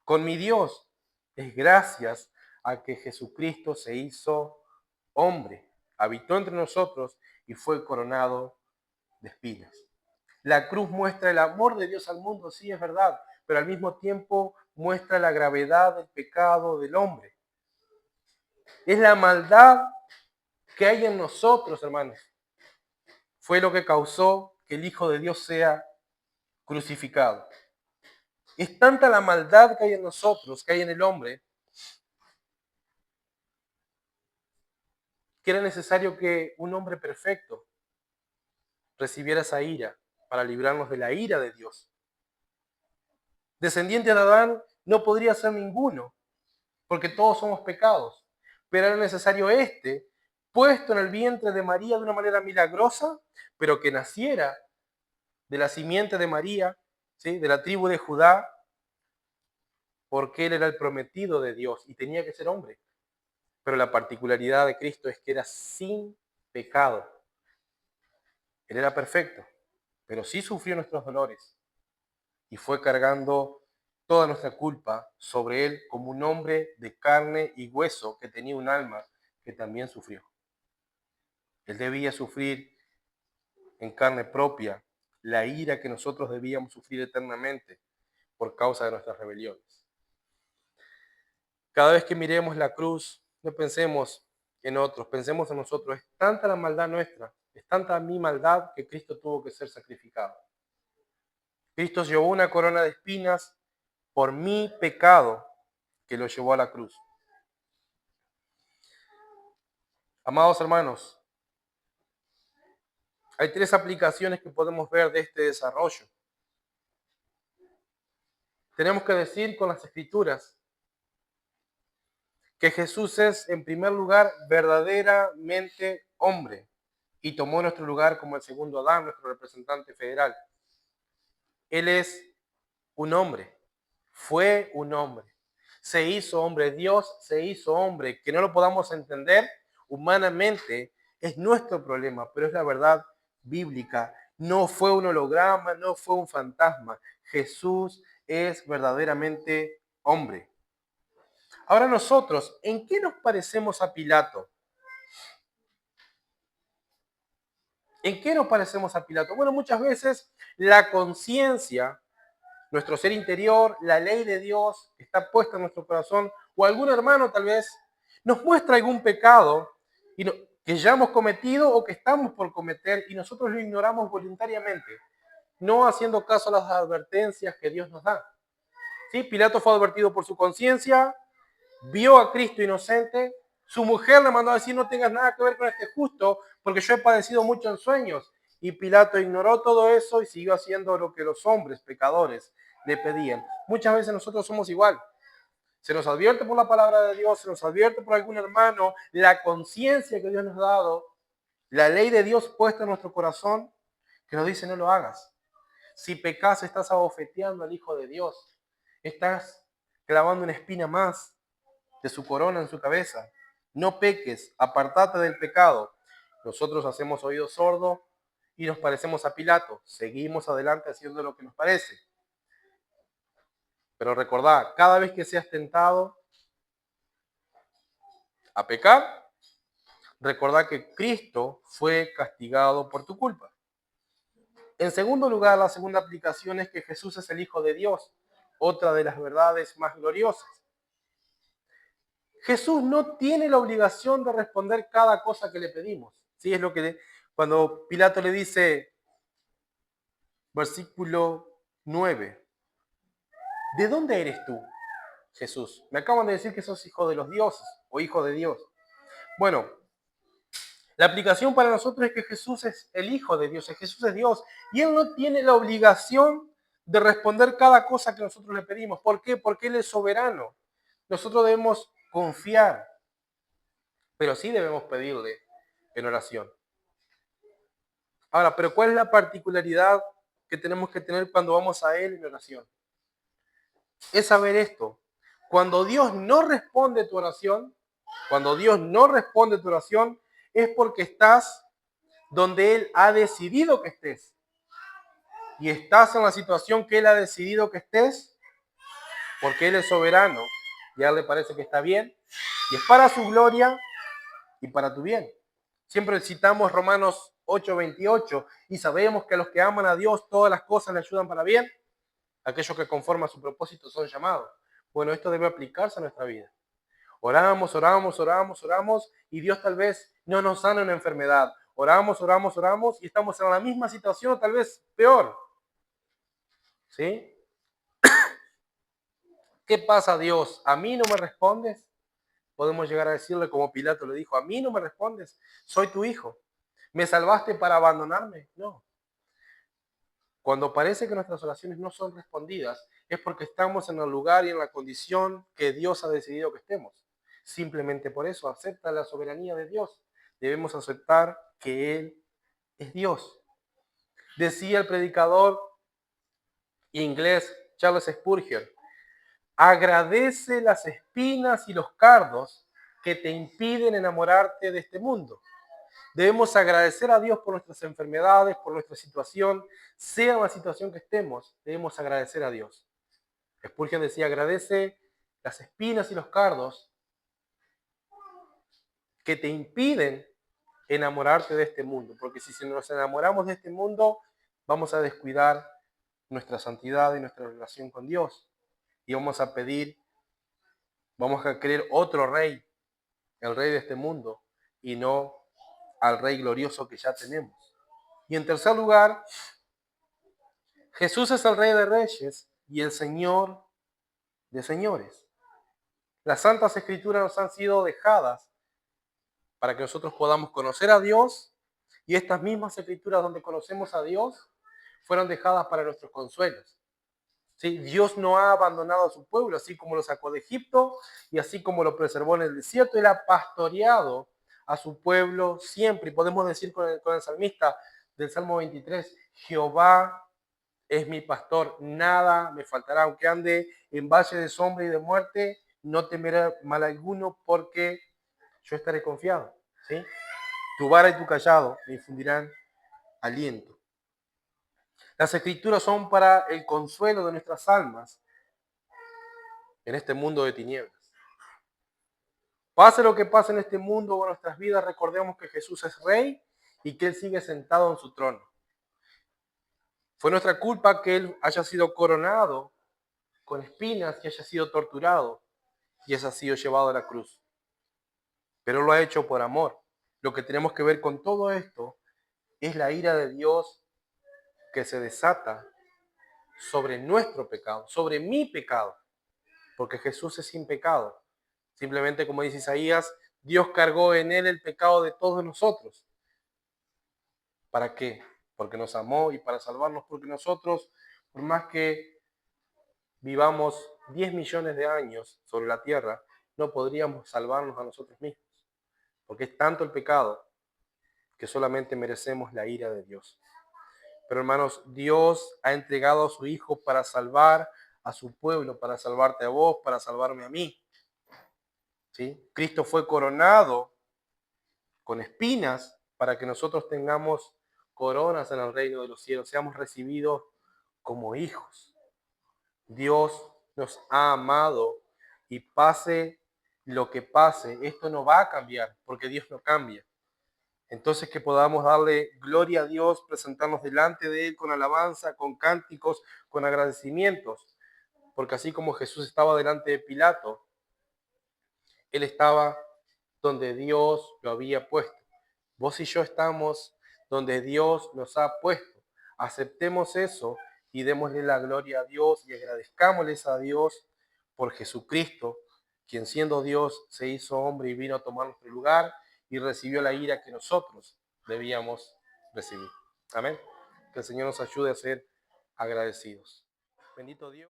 con mi Dios. Es gracias a que Jesucristo se hizo hombre, habitó entre nosotros y fue coronado de espinas. La cruz muestra el amor de Dios al mundo, sí es verdad, pero al mismo tiempo muestra la gravedad del pecado del hombre. Es la maldad que hay en nosotros, hermanos. Fue lo que causó que el Hijo de Dios sea crucificado. Es tanta la maldad que hay en nosotros, que hay en el hombre, que era necesario que un hombre perfecto recibiera esa ira para librarnos de la ira de Dios. Descendiente de Adán no podría ser ninguno, porque todos somos pecados, pero era necesario puesto en el vientre de María de una manera milagrosa, pero que naciera de la simiente de María, ¿sí?, de la tribu de Judá, porque él era el prometido de Dios y tenía que ser hombre. Pero la particularidad de Cristo es que era sin pecado. Él era perfecto, pero sí sufrió nuestros dolores y fue cargando toda nuestra culpa sobre él como un hombre de carne y hueso que tenía un alma que también sufrió. Él debía sufrir en carne propia la ira que nosotros debíamos sufrir eternamente por causa de nuestras rebeliones. Cada vez que miremos la cruz, no pensemos en otros, pensemos en nosotros. Es tanta la maldad nuestra, es tanta mi maldad que Cristo tuvo que ser sacrificado. Cristo llevó una corona de espinas por mi pecado que lo llevó a la cruz. Amados hermanos, hay 3 aplicaciones que podemos ver de este desarrollo. Tenemos que decir con las Escrituras que Jesús es, en primer lugar, verdaderamente hombre y tomó nuestro lugar como el segundo Adán, nuestro representante federal. Él es un hombre, fue un hombre, se hizo hombre, Dios se hizo hombre. Que no lo podamos entender humanamente es nuestro problema, pero es la verdad bíblica. No fue un holograma, no fue un fantasma. Jesús es verdaderamente hombre. Ahora nosotros, ¿en qué nos parecemos a Pilato? ¿En qué nos parecemos a Pilato? Bueno, muchas veces la conciencia, nuestro ser interior, la ley de Dios que está puesta en nuestro corazón, o algún hermano tal vez, nos muestra algún pecado que ya hemos cometido o que estamos por cometer y nosotros lo ignoramos voluntariamente, no haciendo caso a las advertencias que Dios nos da. ¿Sí? Pilato fue advertido por su conciencia, vio a Cristo inocente, su mujer le mandó a decir: no tengas nada que ver con este justo, porque yo he padecido mucho en sueños. Y Pilato ignoró todo eso y siguió haciendo lo que los hombres pecadores le pedían. Muchas veces nosotros somos igual. Se nos advierte por la palabra de Dios, se nos advierte por algún hermano, la conciencia que Dios nos ha dado, la ley de Dios puesta en nuestro corazón, que nos dice: no lo hagas. Si pecas, estás abofeteando al Hijo de Dios. Estás clavando una espina más de su corona en su cabeza. No peques, apartate del pecado. Nosotros hacemos oído sordo y nos parecemos a Pilato. Seguimos adelante haciendo lo que nos parece. Pero recordad, cada vez que seas tentado a pecar, recordad que Cristo fue castigado por tu culpa. En segundo lugar, la segunda aplicación es que Jesús es el Hijo de Dios, otra de las verdades más gloriosas. Jesús no tiene la obligación de responder cada cosa que le pedimos. ¿Sí? Es lo que cuando Pilato le dice, versículo 9, ¿de dónde eres tú, Jesús? Me acaban de decir que sos hijo de los dioses o hijo de Dios. Bueno, la aplicación para nosotros es que Jesús es el Hijo de Dios, Jesús es Dios, y Él no tiene la obligación de responder cada cosa que nosotros le pedimos. ¿Por qué? Porque Él es soberano. Nosotros debemos confiar, pero sí debemos pedirle en oración. Ahora, pero ¿cuál es la particularidad que tenemos que tener cuando vamos a Él en oración? Es saber esto. Cuando Dios no responde tu oración, es porque estás donde Él ha decidido que estés. Y estás en la situación que Él ha decidido que estés, porque Él es soberano y a Él le parece que está bien, y es para su gloria y para tu bien. Siempre citamos Romanos 8:28 y sabemos que a los que aman a Dios todas las cosas le ayudan para bien, aquellos que conforme a su propósito son llamados. Bueno, esto debe aplicarse a nuestra vida. Oramos y Dios tal vez no nos sana una enfermedad. Oramos y estamos en la misma situación, tal vez peor. ¿Sí? ¿Qué pasa, Dios? ¿A mí no me respondes? Podemos llegar a decirle como Pilato le dijo: a mí no me respondes, soy tu hijo. ¿Me salvaste para abandonarme? No. Cuando parece que nuestras oraciones no son respondidas, es porque estamos en el lugar y en la condición que Dios ha decidido que estemos. Simplemente por eso acepta la soberanía de Dios. Debemos aceptar que Él es Dios. Decía el predicador inglés Charles Spurgeon, agradece las espinas y los cardos que te impiden enamorarte de este mundo. Debemos agradecer a Dios por nuestras enfermedades, por nuestra situación, sea la situación que estemos, debemos agradecer a Dios. Spurgeon decía, agradece las espinas y los cardos que te impiden enamorarte de este mundo, porque si nos enamoramos de este mundo, vamos a descuidar nuestra santidad y nuestra relación con Dios. Y vamos a pedir, vamos a querer otro rey, el rey de este mundo, y no al rey glorioso que ya tenemos. Y en tercer lugar, Jesús es el Rey de Reyes y el Señor de Señores. Las Santas Escrituras nos han sido dejadas para que nosotros podamos conocer a Dios, y estas mismas Escrituras donde conocemos a Dios fueron dejadas para nuestros consuelos. ¿Sí? Dios no ha abandonado a su pueblo, así como lo sacó de Egipto y así como lo preservó en el desierto. Él ha pastoreado a su pueblo siempre. Y podemos decir con el salmista del Salmo 23, Jehová es mi pastor, nada me faltará, aunque ande en valle de sombra y de muerte, no temeré mal alguno porque yo estaré confiado. ¿Sí? Tu vara y tu callado me infundirán aliento. Las escrituras son para el consuelo de nuestras almas en este mundo de tinieblas. Pase lo que pase en este mundo o en nuestras vidas, recordemos que Jesús es Rey y que Él sigue sentado en su trono. Fue nuestra culpa que Él haya sido coronado con espinas, que haya sido torturado y haya sido llevado a la cruz. Pero lo ha hecho por amor. Lo que tenemos que ver con todo esto es la ira de Dios que se desata sobre nuestro pecado, sobre mi pecado, porque Jesús es sin pecado. Simplemente, como dice Isaías, Dios cargó en él el pecado de todos nosotros. ¿Para qué? Porque nos amó y para salvarnos, porque nosotros, por más que vivamos 10 millones de años sobre la tierra, no podríamos salvarnos a nosotros mismos, porque es tanto el pecado que solamente merecemos la ira de Dios. Pero hermanos, Dios ha entregado a su Hijo para salvar a su pueblo, para salvarte a vos, para salvarme a mí. ¿Sí? Cristo fue coronado con espinas para que nosotros tengamos coronas en el reino de los cielos, seamos recibidos como hijos. Dios nos ha amado y pase lo que pase, esto no va a cambiar porque Dios no cambia. Entonces que podamos darle gloria a Dios, presentarnos delante de Él con alabanza, con cánticos, con agradecimientos, porque así como Jesús estaba delante de Pilato, Él estaba donde Dios lo había puesto. Vos y yo estamos donde Dios nos ha puesto. Aceptemos eso y démosle la gloria a Dios y agradezcámosles a Dios por Jesucristo, quien siendo Dios se hizo hombre y vino a tomar nuestro lugar y recibió la ira que nosotros debíamos recibir. Amén. Que el Señor nos ayude a ser agradecidos. Bendito Dios.